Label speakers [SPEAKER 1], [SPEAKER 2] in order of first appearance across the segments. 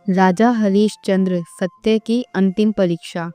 [SPEAKER 1] राजा हरिश्चंद्र सत्य की अंतिम परीक्षा।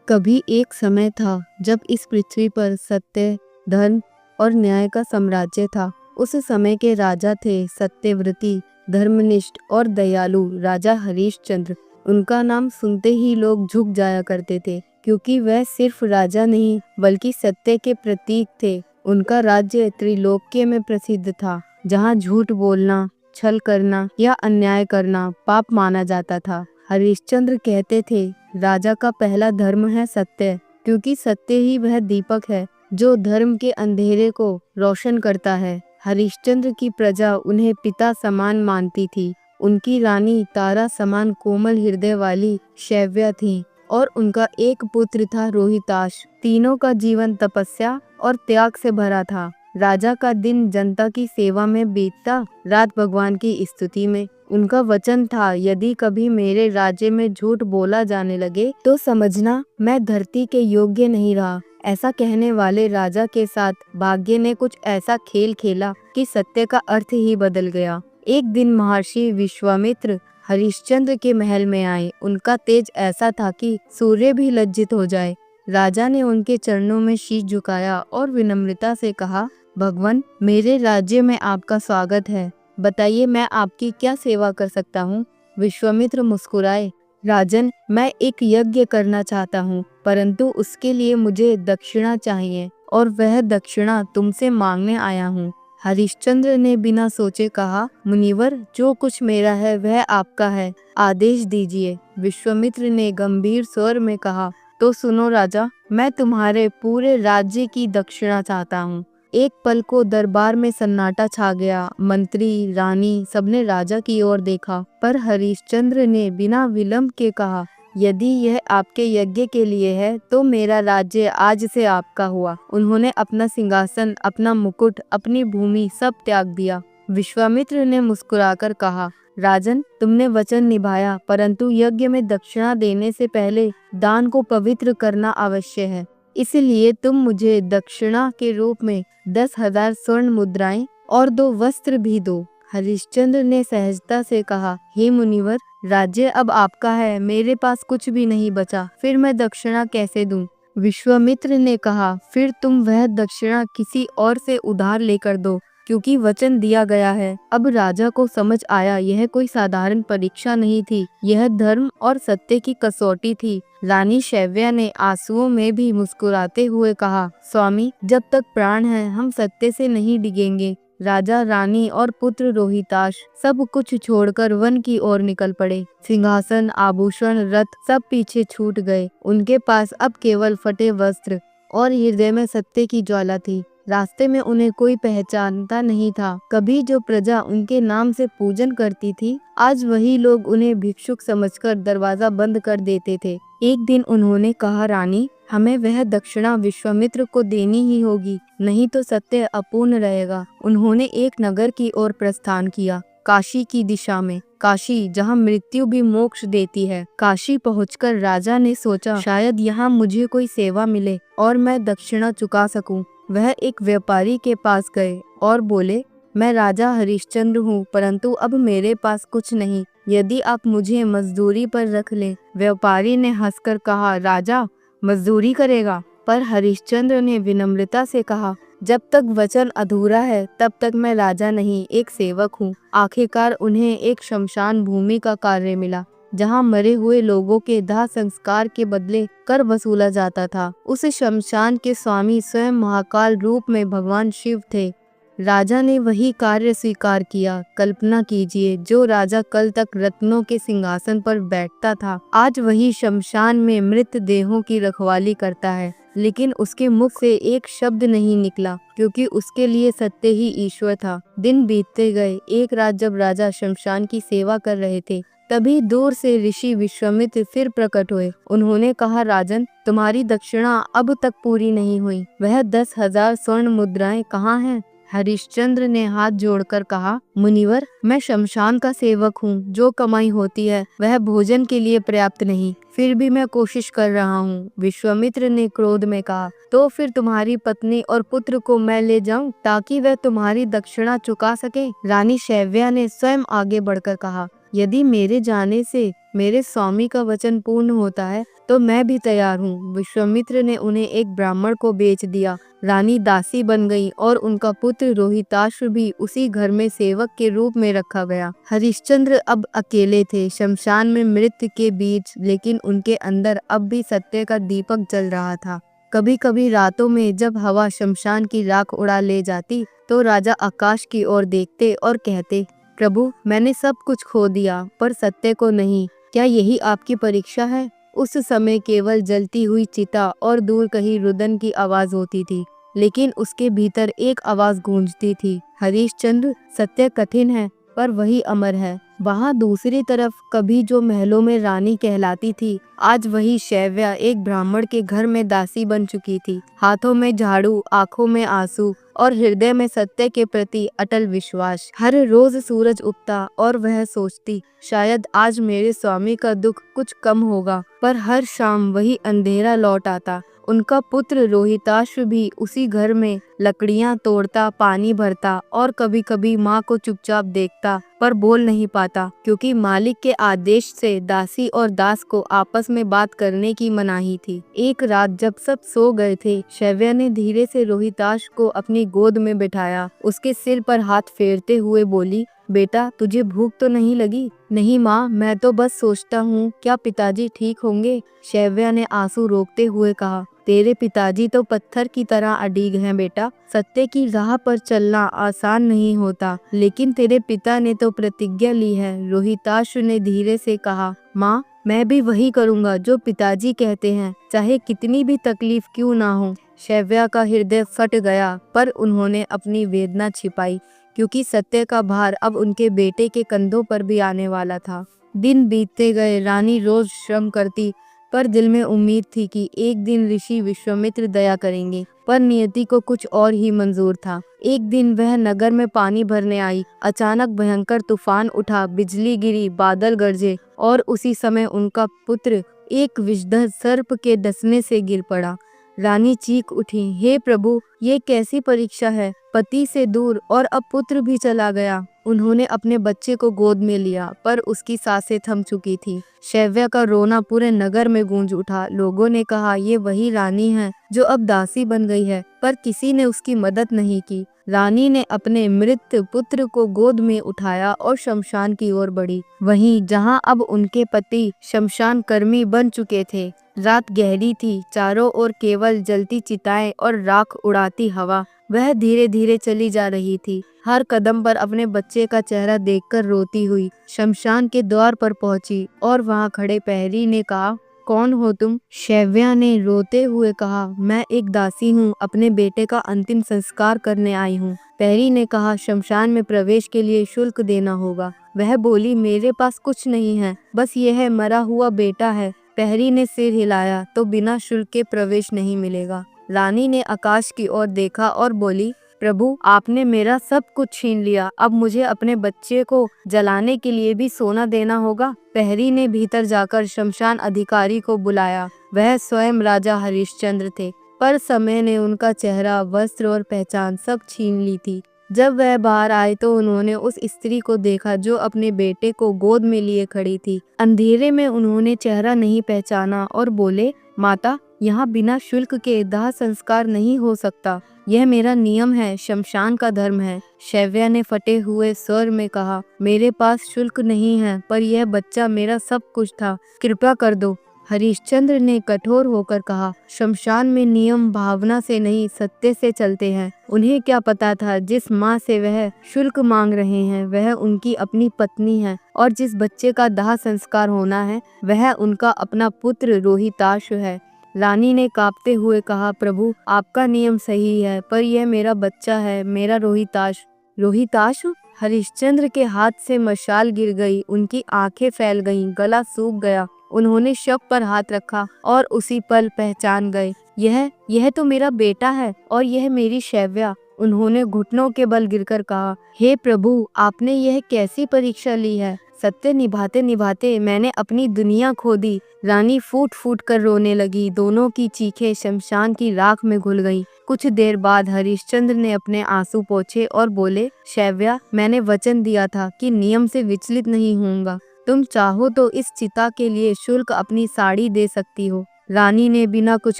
[SPEAKER 1] कभी एक समय था जब इस पृथ्वी पर सत्य, धर्म और न्याय का साम्राज्य था। उस समय के राजा थे सत्यव्रती, धर्मनिष्ठ और दयालु राजा हरिश्चंद्र। उनका नाम सुनते ही लोग झुक जाया करते थे, क्योंकि वह सिर्फ राजा नहीं बल्कि सत्य के प्रतीक थे। उनका राज्य त्रिलोक्य में प्रसिद्ध था, जहाँ झूठ बोलना, छल करना या अन्याय करना पाप माना जाता था। हरिश्चंद्र कहते थे, राजा का पहला धर्म है सत्य, क्योंकि सत्य ही वह दीपक है जो धर्म के अंधेरे को रोशन करता है। हरिश्चंद्र की प्रजा उन्हें पिता समान मानती थी। उनकी रानी तारा समान कोमल हृदय वाली शैव्या थी और उनका एक पुत्र था रोहिताश। तीनों का जीवन तपस्या और त्याग से भरा था। राजा का दिन जनता की सेवा में बीतता, रात भगवान की स्तुति में। उनका वचन था, यदि कभी मेरे राज्य में झूठ बोला जाने लगे तो समझना मैं धरती के योग्य नहीं रहा। ऐसा कहने वाले राजा के साथ भाग्य ने कुछ ऐसा खेल खेला कि सत्य का अर्थ ही बदल गया। एक दिन महर्षि विश्वामित्र हरिश्चंद्र के महल में आए। उनका तेज ऐसा था कि सूर्य भी लज्जित हो जाए। राजा ने उनके चरणों में शीश झुकाया और विनम्रता से कहा, भगवान, मेरे राज्य में आपका स्वागत है। बताइए, मैं आपकी क्या सेवा कर सकता हूँ? विश्वामित्र मुस्कुराए, राजन, मैं एक यज्ञ करना चाहता हूँ, परंतु उसके लिए मुझे दक्षिणा चाहिए और वह दक्षिणा तुमसे मांगने आया हूँ। हरिश्चंद्र ने बिना सोचे कहा, मुनिवर, जो कुछ मेरा है वह आपका है, आदेश दीजिए। विश्वामित्र ने गंभीर स्वर में कहा, तो सुनो राजा, मैं तुम्हारे पूरे राज्य की दक्षिणा चाहता हूँ। एक पल को दरबार में सन्नाटा छा गया। मंत्री, रानी सबने राजा की ओर देखा, पर हरिश्चंद्र ने बिना विलंब के कहा, यदि यह आपके यज्ञ के लिए है तो मेरा राज्य आज से आपका हुआ। उन्होंने अपना सिंहासन, अपना मुकुट, अपनी भूमि सब त्याग दिया। विश्वामित्र ने मुस्कुराकर कहा, राजन, तुमने वचन निभाया, परंतु यज्ञ में दक्षिणा देने से पहले दान को पवित्र करना आवश्यक है। इसलिए तुम मुझे दक्षिणा के रूप में 10,000 स्वर्ण मुद्राएं और 2 वस्त्र भी दो। हरिश्चंद्र ने सहजता से कहा, हे मुनिवर, राज्य अब आपका है, मेरे पास कुछ भी नहीं बचा, फिर मैं दक्षिणा कैसे दूं? विश्वामित्र ने कहा, फिर तुम वह दक्षिणा किसी और से उधार लेकर दो, क्योंकि वचन दिया गया है। अब राजा को समझ आया, यह कोई साधारण परीक्षा नहीं थी, यह धर्म और सत्य की कसौटी थी। रानी शैव्या ने आंसुओं में भी मुस्कुराते हुए कहा, स्वामी, जब तक प्राण है हम सत्य से नहीं डिगेंगे। राजा, रानी और पुत्र रोहिताश सब कुछ छोड़कर वन की ओर निकल पड़े। सिंहासन, आभूषण, रथ सब पीछे छूट गए। उनके पास अब केवल फटे वस्त्र और हृदय में सत्य की ज्वाला थी। रास्ते में उन्हें कोई पहचानता नहीं था। कभी जो प्रजा उनके नाम से पूजन करती थी, आज वही लोग उन्हें भिक्षुक समझकर दरवाजा बंद कर देते थे। एक दिन उन्होंने कहा, रानी, हमें वह दक्षिणा विश्वामित्र को देनी ही होगी, नहीं तो सत्य अपूर्ण रहेगा। उन्होंने एक नगर की ओर प्रस्थान किया, काशी की दिशा में। काशी, जहाँ मृत्यु भी मोक्ष देती है। काशी पहुंचकर राजा ने सोचा, शायद यहाँ मुझे कोई सेवा मिले और मैं दक्षिणा चुका सकूं। वह एक व्यापारी के पास गए और बोले, मैं राजा हरिश्चंद्र हूँ, परंतु अब मेरे पास कुछ नहीं, यदि आप मुझे मजदूरी पर रख लें। व्यापारी ने हंसकर कहा, राजा मजदूरी करेगा? पर हरिश्चंद्र ने विनम्रता से कहा, जब तक वचन अधूरा है तब तक मैं राजा नहीं, एक सेवक हूँ। आखिरकार उन्हें एक शमशान भूमि का कार्य मिला, जहाँ मरे हुए लोगों के दाह संस्कार के बदले कर वसूला जाता था। उस शमशान के स्वामी स्वयं महाकाल रूप में भगवान शिव थे। राजा ने वही कार्य स्वीकार किया। कल्पना कीजिए, जो राजा कल तक रत्नों के सिंहासन पर बैठता था, आज वही शमशान में मृत देहों की रखवाली करता है। लेकिन उसके मुख से एक शब्द नहीं निकला, क्योंकि उसके लिए सत्य ही ईश्वर था। दिन बीतते गए। एक रात जब राजा शमशान की सेवा कर रहे थे, तभी दूर से ऋषि विश्वामित्र फिर प्रकट हुए। उन्होंने कहा, राजन, तुम्हारी दक्षिणा अब तक पूरी नहीं हुई। वह 10,000 स्वर्ण मुद्राएं कहाँ हैं? हरिश्चंद्र ने हाथ जोड़कर कहा, मुनिवर, मैं शमशान का सेवक हूँ, जो कमाई होती है वह भोजन के लिए पर्याप्त नहीं, फिर भी मैं कोशिश कर रहा हूँ। विश्वामित्र ने क्रोध में कहा, तो फिर तुम्हारी पत्नी और पुत्र को मैं ले जाऊं ताकि वह तुम्हारी दक्षिणा चुका सके? रानी शैव्या ने स्वयं आगे बढ़कर कहा, यदि मेरे जाने से मेरे स्वामी का वचन पूर्ण होता है तो मैं भी तैयार हूँ। विश्वामित्र ने उन्हें एक ब्राह्मण को बेच दिया। रानी दासी बन गई और उनका पुत्र रोहिताश्व भी उसी घर में सेवक के रूप में रखा गया। हरिश्चंद्र अब अकेले थे, शमशान में मृत्यु के बीच, लेकिन उनके अंदर अब भी सत्य का दीपक जल रहा था। कभी कभी रातों में जब हवा शमशान की राख उड़ा ले जाती तो राजा आकाश की ओर देखते और कहते, प्रभु मैंने सब कुछ खो दिया पर सत्य को नहीं। क्या यही आपकी परीक्षा है? उस समय केवल जलती हुई चिता और दूर कहीं रुदन की आवाज होती थी, लेकिन उसके भीतर एक आवाज गूंजती थी, हरिश्चंद्र सत्य कठिन है पर वही अमर है। वहाँ दूसरी तरफ कभी जो महलों में रानी कहलाती थी, आज वही शैव्या एक ब्राह्मण के घर में दासी बन चुकी थी। हाथों में झाड़ू, आंखों में आंसू और हृदय में सत्य के प्रति अटल विश्वास। हर रोज सूरज उगता और वह सोचती, शायद आज मेरे स्वामी का दुख कुछ कम होगा, पर हर शाम वही अंधेरा लौट आता। उनका पुत्र रोहिताश्व भी उसी घर में लकड़ियां तोड़ता, पानी भरता और कभी कभी माँ को चुपचाप देखता, पर बोल नहीं पाता क्योंकि मालिक के आदेश से दासी और दास को आपस में बात करने की मनाही थी। एक रात जब सब सो गए थे, शैव्या ने धीरे से रोहिताश्व को अपनी गोद में बिठाया। उसके सिर पर हाथ फेरते हुए बोली, बेटा तुझे भूख तो नहीं लगी? नहीं माँ, मैं तो बस सोचता हूँ क्या पिताजी ठीक होंगे? शैव्या ने आंसू रोकते हुए कहा, तेरे पिताजी तो पत्थर की तरह अडिग हैं बेटा। सत्य की राह पर चलना आसान नहीं होता, लेकिन तेरे पिता ने तो प्रतिज्ञा ली है। रोहिताश्व ने धीरे से कहा, माँ मैं भी वही करूँगा जो पिताजी कहते हैं, चाहे कितनी भी तकलीफ क्यों ना हो। शैव्या का हृदय फट गया, पर उन्होंने अपनी वेदना छिपाई क्योंकि सत्य का भार अब उनके बेटे के कंधों पर भी आने वाला था। दिन बीतते गए। रानी रोज श्रम करती, पर दिल में उम्मीद थी कि एक दिन ऋषि विश्वामित्र दया करेंगे, पर नियति को कुछ और ही मंजूर था। एक दिन वह नगर में पानी भरने आई। अचानक भयंकर तूफान उठा, बिजली गिरी, बादल गरजे और उसी समय उनका पुत्र एक विषधर सर्प के डसने से गिर पड़ा। रानी चीख उठी, हे प्रभु ये कैसी परीक्षा है? पति से दूर और अब पुत्र भी चला गया। उन्होंने अपने बच्चे को गोद में लिया, पर उसकी सांसें थम चुकी थी। शैव्या का रोना पूरे नगर में गूंज उठा। लोगों ने कहा, ये वही रानी है जो अब दासी बन गई है, पर किसी ने उसकी मदद नहीं की। रानी ने अपने मृत पुत्र को गोद में उठाया और शमशान की ओर बढ़ी, वहीं जहां अब उनके पति शमशान कर्मी बन चुके थे। रात गहरी थी, चारों ओर केवल जलती चिताएं और राख उड़ाती हवा। वह धीरे धीरे चली जा रही थी, हर कदम पर अपने बच्चे का चेहरा देखकर रोती हुई शमशान के द्वार पर पहुंची और वहां खड़े प्रहरी ने कहा, कौन हो तुम? शैव्या ने रोते हुए कहा, मैं एक दासी हूँ, अपने बेटे का अंतिम संस्कार करने आई हूँ। प्रहरी ने कहा, शमशान में प्रवेश के लिए शुल्क देना होगा। वह बोली, मेरे पास कुछ नहीं है, बस यह मरा हुआ बेटा है। प्रहरी ने सिर हिलाया, तो बिना शुल्क के प्रवेश नहीं मिलेगा। रानी ने आकाश की ओर देखा और बोली, प्रभु आपने मेरा सब कुछ छीन लिया, अब मुझे अपने बच्चे को जलाने के लिए भी सोना देना होगा। प्रहरी ने भीतर जाकर शमशान अधिकारी को बुलाया। वह स्वयं राजा हरिश्चंद्र थे, पर समय ने उनका चेहरा, वस्त्र और पहचान सब छीन ली थी। जब वह बाहर आए तो उन्होंने उस स्त्री को देखा जो अपने बेटे को गोद में लिए खड़ी थी। अंधेरे में उन्होंने चेहरा नहीं पहचाना और बोले, माता यहाँ बिना शुल्क के दाह संस्कार नहीं हो सकता, यह मेरा नियम है, शमशान का धर्म है। शैव्या ने फटे हुए स्वर में कहा, मेरे पास शुल्क नहीं है, पर यह बच्चा मेरा सब कुछ था, कृपा कर दो। हरिश्चंद्र ने कठोर होकर कहा, शमशान में नियम भावना से नहीं सत्य से चलते हैं। उन्हें क्या पता था जिस माँ से वह शुल्क मांग रहे हैं वह उनकी अपनी पत्नी है, और जिस बच्चे का दाह संस्कार होना है वह उनका अपना पुत्र रोहिताश्व है। रानी ने कांपते हुए कहा, प्रभु आपका नियम सही है, पर यह मेरा बच्चा है, मेरा रोहिताश्व। रोहिताश्व? हरिश्चंद्र के हाथ से मशाल गिर गई, उनकी आंखें फैल गईं, गला सूख गया। उन्होंने शव पर हाथ रखा और उसी पल पहचान गए, यह तो मेरा बेटा है और यह मेरी शैव्या। उन्होंने घुटनों के बल गिरकर कहा, हे प्रभु आपने यह कैसी परीक्षा ली है? सत्य निभाते निभाते मैंने अपनी दुनिया खो दी। रानी फूट फूट कर रोने लगी। दोनों की चीखें शमशान की राख में घुल गईं। कुछ देर बाद हरिश्चंद्र ने अपने आंसू पोंछे और बोले, शैव्या, मैंने वचन दिया था कि नियम से विचलित नहीं होऊंगा। तुम चाहो तो इस चिता के लिए शुल्क अपनी साड़ी दे सकती हो। रानी ने बिना कुछ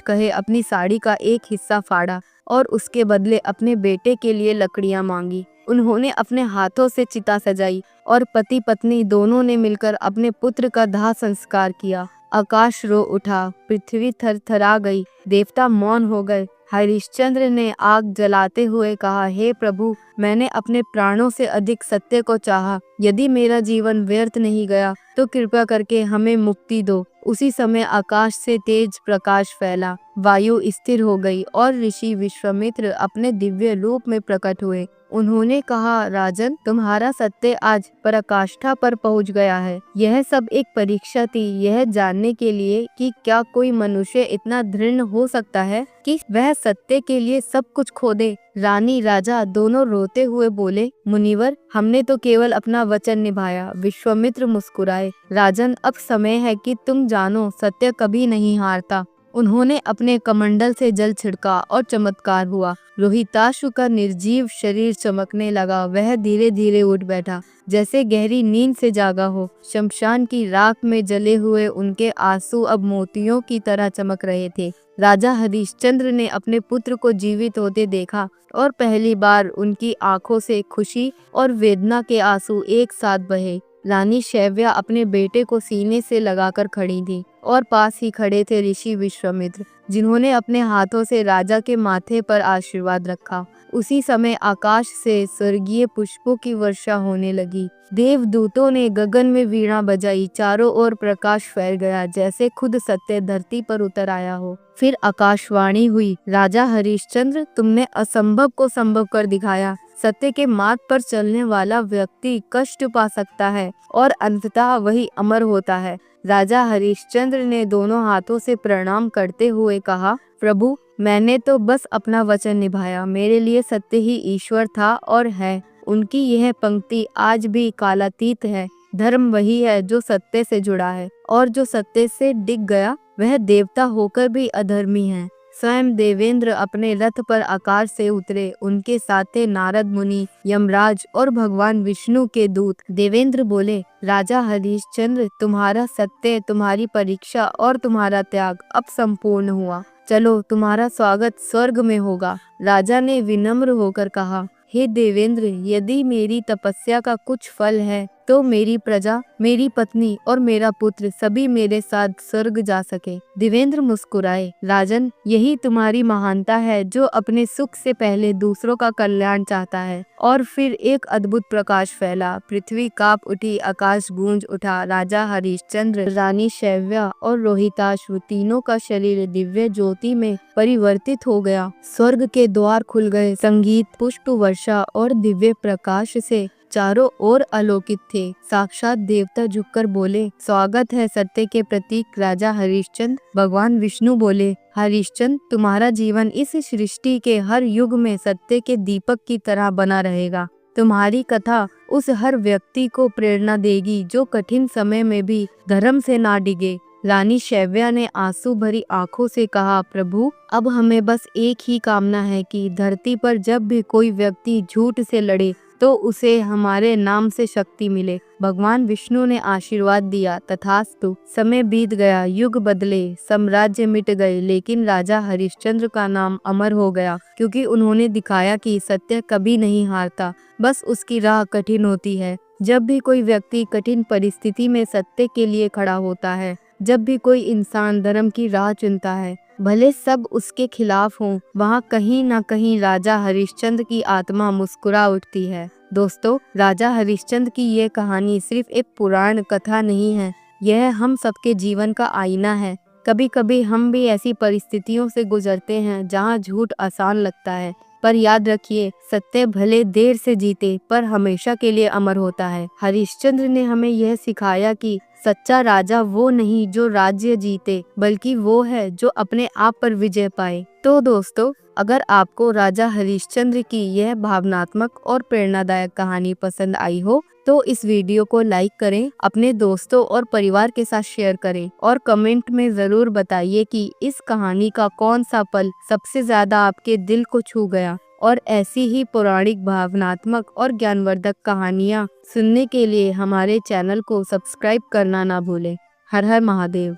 [SPEAKER 1] कहे अपनी साड़ी का एक हिस्सा फाड़ा और उसके बदले अपने बेटे के लिए लकड़ियां मांगी। उन्होंने अपने हाथों से चिता सजाई और पति पत्नी दोनों ने मिलकर अपने पुत्र का दाह संस्कार किया। आकाश रो उठा, पृथ्वी थरथरा गई, देवता मौन हो गए। हरिश्चंद्र ने आग जलाते हुए कहा, हे प्रभु, मैंने अपने प्राणों से अधिक सत्य को चाहा। यदि मेरा जीवन व्यर्थ नहीं गया तो कृपा करके हमें मुक्ति दो। उसी समय आकाश से तेज प्रकाश फैला, वायु स्थिर हो गई और ऋषि विश्वामित्र अपने दिव्य रूप में प्रकट हुए। उन्होंने कहा, राजन, तुम्हारा सत्य आज पराकाष्ठा पर पहुंच गया है। यह सब एक परीक्षा थी, यह जानने के लिए कि क्या कोई मनुष्य इतना दृढ़ हो सकता है कि वह सत्य के लिए सब कुछ खो दे। रानी राजा दोनों रोते हुए बोले, मुनिवर, हमने तो केवल अपना वचन निभाया। विश्वामित्र मुस्कुराए, राजन, अब समय है कि तुम जानो, सत्य कभी नहीं हारता। उन्होंने अपने कमंडल से जल छिड़का और चमत्कार हुआ। रोहिताश्व का निर्जीव शरीर चमकने लगा। वह धीरे धीरे उठ बैठा, जैसे गहरी नींद से जागा हो। शमशान की राख में जले हुए उनके आंसू अब मोतियों की तरह चमक रहे थे। राजा हरिश्चंद्र ने अपने पुत्र को जीवित होते देखा और पहली बार उनकी आंखों से खुशी और वेदना के आंसू एक साथ बहे। रानी शैव्या अपने बेटे को सीने से लगाकर खड़ी थी और पास ही खड़े थे ऋषि विश्वामित्र, जिन्होंने अपने हाथों से राजा के माथे पर आशीर्वाद रखा। उसी समय आकाश से स्वर्गीय पुष्पों की वर्षा होने लगी। देवदूतों ने गगन में वीणा बजाई। चारों ओर प्रकाश फैल गया, जैसे खुद सत्य धरती पर उतर आया हो। फिर आकाशवाणी हुई, राजा हरिश्चंद्र, तुमने असंभव को संभव कर दिखाया। सत्य के मार्ग पर चलने वाला व्यक्ति कष्ट पा सकता है और अंततः वही अमर होता है। राजा हरिश्चंद्र ने दोनों हाथों से प्रणाम करते हुए कहा, प्रभु, मैंने तो बस अपना वचन निभाया। मेरे लिए सत्य ही ईश्वर था और है। उनकी यह पंक्ति आज भी कालातीत है। धर्म वही है जो सत्य से जुड़ा है, और जो सत्य से डिग गया वह देवता होकर भी अधर्मी है। स्वयं देवेंद्र अपने रथ पर आकाश से उतरे। उनके साथ थे नारद मुनि, यमराज और भगवान विष्णु के दूत। देवेंद्र बोले, राजा हरिश्चंद्र, तुम्हारा सत्य, तुम्हारी परीक्षा और तुम्हारा त्याग अब संपूर्ण हुआ। चलो, तुम्हारा स्वागत स्वर्ग में होगा। राजा ने विनम्र होकर कहा, हे देवेंद्र, यदि मेरी तपस्या का कुछ फल है तो मेरी प्रजा, मेरी पत्नी और मेरा पुत्र सभी मेरे साथ स्वर्ग जा सके। देवेंद्र मुस्कुराए, राजन, यही तुम्हारी महानता है, जो अपने सुख से पहले दूसरों का कल्याण चाहता है। और फिर एक अद्भुत प्रकाश फैला, पृथ्वी कांप उठी, आकाश गूंज उठा। राजा हरिश्चंद्र, रानी शैव्या और रोहिताश्व तीनों का शरीर दिव्य ज्योति में परिवर्तित हो गया। स्वर्ग के द्वार खुल गए। संगीत, पुष्प वर्षा और दिव्य प्रकाश से चारों ओर आलोकित थे। साक्षात देवता झुककर बोले, स्वागत है सत्य के प्रतीक राजा हरिश्चंद्र। भगवान विष्णु बोले, हरिश्चंद्र, तुम्हारा जीवन इस सृष्टि के हर युग में सत्य के दीपक की तरह बना रहेगा। तुम्हारी कथा उस हर व्यक्ति को प्रेरणा देगी जो कठिन समय में भी धर्म से ना डिगे। रानी शैव्या ने आंसू भरी आंखों से कहा, प्रभु, अब हमें बस एक ही कामना है कि धरती पर जब भी कोई व्यक्ति झूठ से लड़े तो उसे हमारे नाम से शक्ति मिले। भगवान विष्णु ने आशीर्वाद दिया। तथास्तु। समय बीत गया, युग बदले, साम्राज्य मिट गए, लेकिन राजा हरिश्चंद्र का नाम अमर हो गया, क्योंकि उन्होंने दिखाया कि सत्य कभी नहीं हारता, बस उसकी राह कठिन होती है। जब भी कोई व्यक्ति कठिन परिस्थिति में सत्य के लिए खड़ा होता है, जब भी कोई इंसान धर्म की राह चुनता है, भले सब उसके खिलाफ हों, वहाँ कहीं ना कहीं राजा हरिश्चंद्र की आत्मा मुस्कुरा उठती है। दोस्तों, राजा हरिश्चंद्र की ये कहानी सिर्फ एक पुराण कथा नहीं है, यह हम सबके जीवन का आईना है। कभी कभी हम भी ऐसी परिस्थितियों से गुजरते हैं जहाँ झूठ आसान लगता है, पर याद रखिए, सत्य भले देर से जीते पर हमेशा के लिए अमर होता है। हरिश्चंद्र ने हमें यह सिखाया कि सच्चा राजा वो नहीं जो राज्य जीते, बल्कि वो है जो अपने आप पर विजय पाए। तो दोस्तों, अगर आपको राजा हरिश्चंद्र की यह भावनात्मक और प्रेरणादायक कहानी पसंद आई हो तो इस वीडियो को लाइक करें, अपने दोस्तों और परिवार के साथ शेयर करें और कमेंट में ज़रूर बताइए कि इस कहानी का कौन सा पल सबसे ज़्यादा आपके दिल को छू गया। और ऐसी ही पौराणिक, भावनात्मक और ज्ञानवर्धक कहानियाँ सुनने के लिए हमारे चैनल को सब्सक्राइब करना ना भूलें। हर हर महादेव।